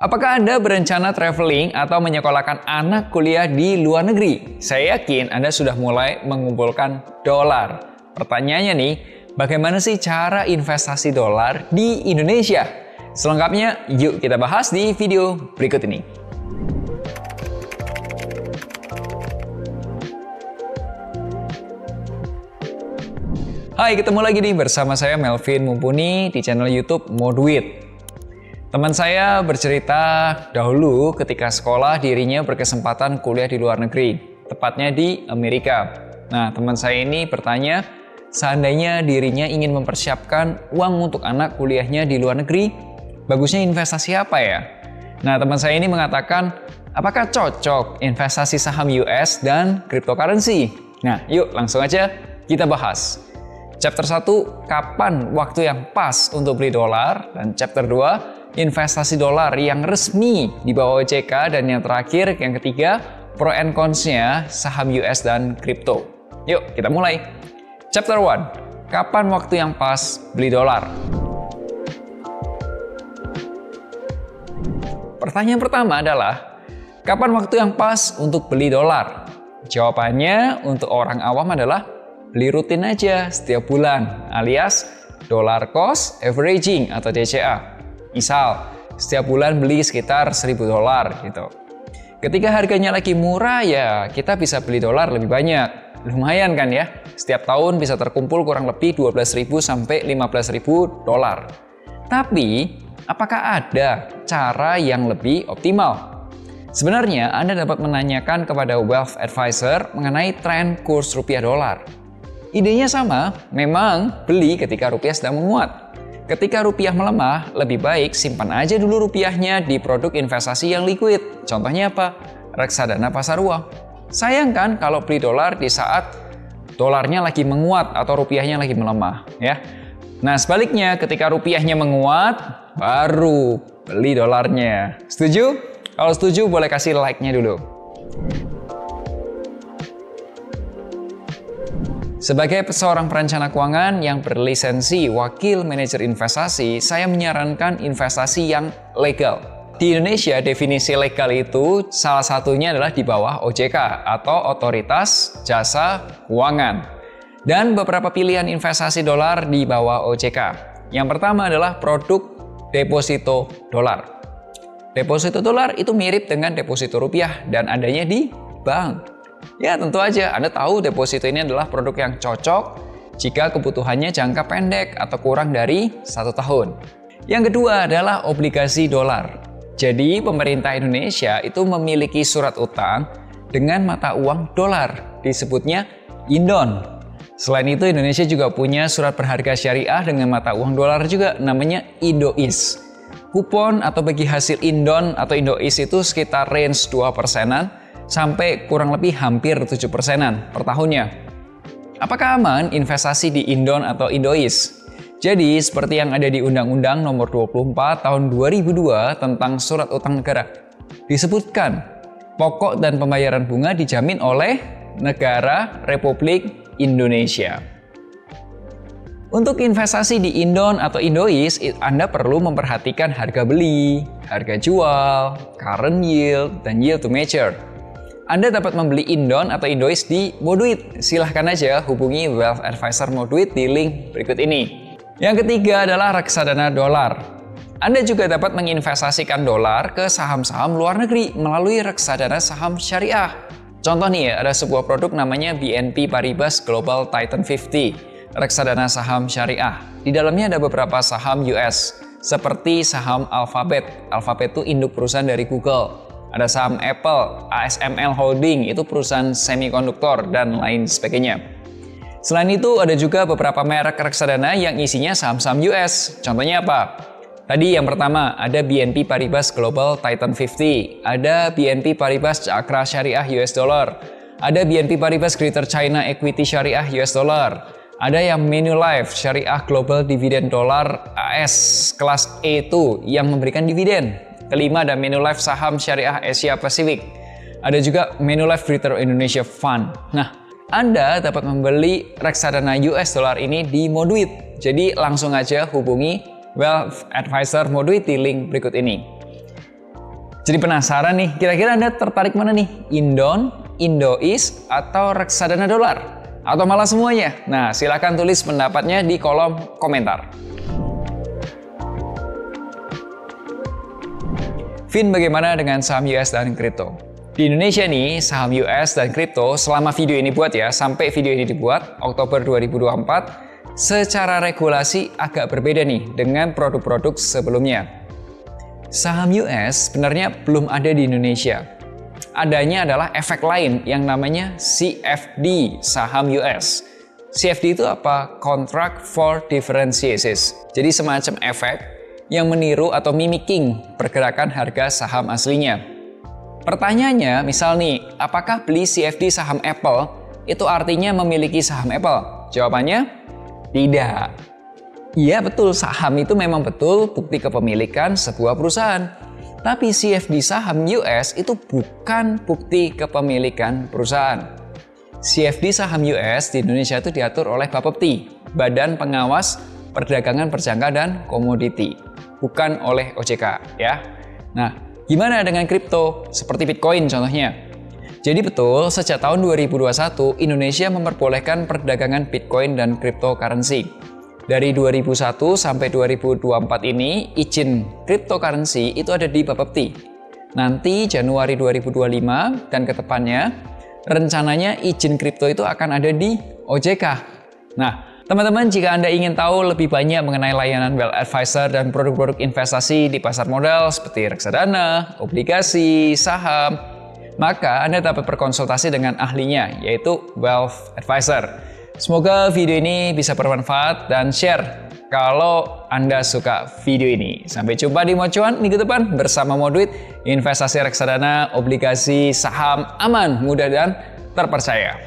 Apakah Anda berencana traveling atau menyekolahkan anak kuliah di luar negeri? Saya yakin Anda sudah mulai mengumpulkan dolar. Pertanyaannya nih, bagaimana sih cara investasi dolar di Indonesia? Selengkapnya, yuk kita bahas di video berikut ini. Hai, ketemu lagi nih bersama saya Melvin Mumpuni di channel YouTube Moduit. Teman saya bercerita dahulu ketika sekolah dirinya berkesempatan kuliah di luar negeri, tepatnya di Amerika. Nah, teman saya ini bertanya, seandainya dirinya ingin mempersiapkan uang untuk anak kuliahnya di luar negeri, bagusnya investasi apa ya? Nah, teman saya ini mengatakan, apakah cocok investasi saham US dan cryptocurrency? Nah, yuk langsung aja kita bahas. Chapter 1, kapan waktu yang pas untuk beli dolar? Dan chapter 2, investasi dolar yang resmi di bawah OJK, dan yang terakhir, yang ketiga, pro and cons-nya saham US dan kripto. Yuk, kita mulai. Chapter 1, kapan waktu yang pas beli dolar? Pertanyaan pertama adalah, kapan waktu yang pas untuk beli dolar? Jawabannya untuk orang awam adalah beli rutin aja setiap bulan, alias dollar cost averaging atau DCA. Misal, setiap bulan beli sekitar $1.000 gitu. Ketika harganya lagi murah ya kita bisa beli dolar lebih banyak. Lumayan kan ya? Setiap tahun bisa terkumpul kurang lebih 12.000 sampai 15.000 dolar. Tapi, apakah ada cara yang lebih optimal? Sebenarnya Anda dapat menanyakan kepada wealth advisor mengenai tren kurs rupiah dolar. Idenya sama, memang beli ketika rupiah sedang menguat. Ketika rupiah melemah, lebih baik simpan aja dulu rupiahnya di produk investasi yang liquid. Contohnya apa? Reksadana pasar uang. Sayang kan kalau beli dolar di saat dolarnya lagi menguat atau rupiahnya lagi melemah, ya. Nah, sebaliknya ketika rupiahnya menguat, baru beli dolarnya. Setuju? Kalau setuju boleh kasih like-nya dulu. Sebagai seorang perencana keuangan yang berlisensi wakil manajer investasi, saya menyarankan investasi yang legal. Di Indonesia, definisi legal itu salah satunya adalah di bawah OJK atau Otoritas Jasa Keuangan. Dan beberapa pilihan investasi dolar di bawah OJK. Yang pertama adalah produk deposito dolar. Deposito dolar itu mirip dengan deposito rupiah dan adanya di bank. Ya, tentu aja Anda tahu deposito ini adalah produk yang cocok jika kebutuhannya jangka pendek atau kurang dari 1 tahun. Yang kedua adalah obligasi dolar. Jadi, pemerintah Indonesia itu memiliki surat utang dengan mata uang dolar, disebutnya Indon. Selain itu, Indonesia juga punya surat berharga syariah dengan mata uang dolar juga, namanya Indois. Kupon atau bagi hasil Indon atau Indois itu sekitar range 2%-an, sampai kurang lebih hampir 7%-an per tahunnya. Apakah aman investasi di Indon atau Indois? Jadi, seperti yang ada di Undang-Undang Nomor 24 Tahun 2002 tentang Surat Utang Negara, disebutkan pokok dan pembayaran bunga dijamin oleh Negara Republik Indonesia. Untuk investasi di Indon atau Indois, Anda perlu memperhatikan harga beli, harga jual, current yield, dan yield to mature. Anda dapat membeli Indon atau Indois di Moduit. Silahkan aja hubungi wealth advisor Moduit di link berikut ini. Yang ketiga adalah reksadana dolar. Anda juga dapat menginvestasikan dolar ke saham-saham luar negeri melalui reksadana saham syariah. Contoh nih ya, ada sebuah produk namanya BNP Paribas Global Titan 50, reksadana saham syariah. Di dalamnya ada beberapa saham US, seperti saham Alphabet. Alphabet itu induk perusahaan dari Google. Ada saham Apple, ASML Holding, itu perusahaan semikonduktor, dan lain sebagainya. Selain itu, ada juga beberapa merek reksadana yang isinya saham-saham US. Contohnya apa? Tadi yang pertama, ada BNP Paribas Global Titan 50, ada BNP Paribas Cakra Syariah US Dollar, ada BNP Paribas Greater China Equity Syariah US Dollar, ada yang Manulife Syariah Global Dividend Dollar AS kelas E2 yang memberikan dividen. Kelima ada Manulife Saham Syariah Asia Pasifik. Ada juga Manulife Greater Indonesia Fund. Nah, Anda dapat membeli reksadana US dollar ini di Moduit. Jadi langsung aja hubungi wealth advisor Moduit di link berikut ini. Jadi penasaran nih, kira-kira Anda tertarik mana nih? Indon, Indois, atau reksadana dolar? Atau malah semuanya? Nah, silakan tulis pendapatnya di kolom komentar. Vin, bagaimana dengan saham US dan kripto? Di Indonesia nih, saham US dan kripto selama video ini buat ya, sampai video ini dibuat, Oktober 2024, secara regulasi agak berbeda nih dengan produk-produk sebelumnya. Saham US sebenarnya belum ada di Indonesia. Adanya adalah efek lain yang namanya CFD, saham US. CFD itu apa? Contract for Differentiations. Jadi semacam efek yang meniru atau mimicking pergerakan harga saham aslinya. Pertanyaannya, misal nih, apakah beli CFD saham Apple itu artinya memiliki saham Apple? Jawabannya, tidak. Iya betul, saham itu memang betul bukti kepemilikan sebuah perusahaan. Tapi CFD saham US itu bukan bukti kepemilikan perusahaan. CFD saham US di Indonesia itu diatur oleh Bapepti, Badan Pengawas Perdagangan Berjangka dan Komoditi, bukan oleh OJK ya. Nah, gimana dengan kripto seperti Bitcoin contohnya? Jadi betul, sejak tahun 2021 Indonesia memperbolehkan perdagangan Bitcoin dan cryptocurrency. Dari 2001 sampai 2024 ini, izin cryptocurrency itu ada di Bapepti. Nanti Januari 2025 dan kedepannya, rencananya izin kripto itu akan ada di OJK. Nah, teman-teman, jika Anda ingin tahu lebih banyak mengenai layanan Wealth Advisor dan produk-produk investasi di pasar modal seperti reksadana, obligasi, saham, maka Anda dapat berkonsultasi dengan ahlinya, yaitu Wealth Advisor. Semoga video ini bisa bermanfaat dan share kalau Anda suka video ini. Sampai jumpa di Mocuan minggu depan bersama Moduit, investasi reksadana, obligasi, saham, aman, mudah dan terpercaya.